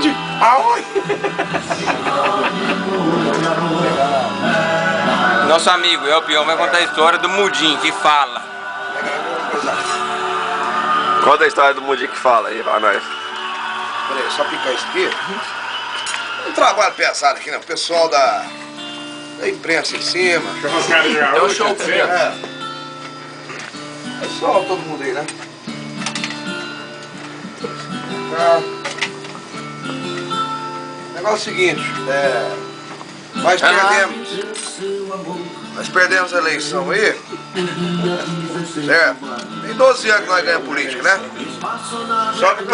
Onde? Aonde? Nosso amigo El Peão vai contar a história do Mudinho que fala. Conta a história do Mudinho que fala aí pra nós. Peraí, só picar isso aqui. Um trabalho pesado aqui, né? O pessoal da imprensa em cima. É o show que É. Pessoal, todo mundo aí, né? Tá. O negócio é o seguinte, nós perdemos a eleição aí, certo? Tem 12 anos que nós ganhamos política, né? Só que o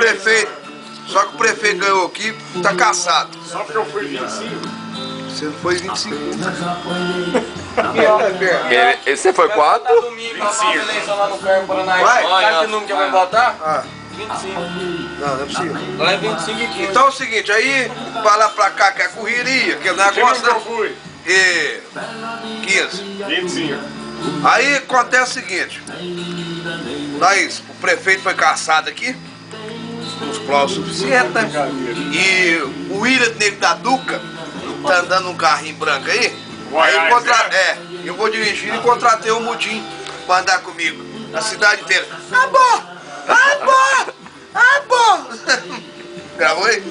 prefeito ganhou aqui, tá caçado. Só porque eu fui 25? Você não foi 25. Você foi quanto? Domingo, nós vamos eleição lá no Carmo Paranaense. Vai. Sabe que número que vai votar? Ah, 25. não é possível. Lá é 25 e 15. Então é o seguinte, aí, pra lá pra cá, que é correria, aquele negócio, eu né? fui? E 15. 25. Aí acontece o seguinte, o prefeito foi caçado aqui, nos provas suficientes, né? E o William Negro da Duca tá andando num carrinho branco aí. Aí eu vou dirigir e contratei o Mudinho pra andar comigo na cidade inteira. Gravou aí?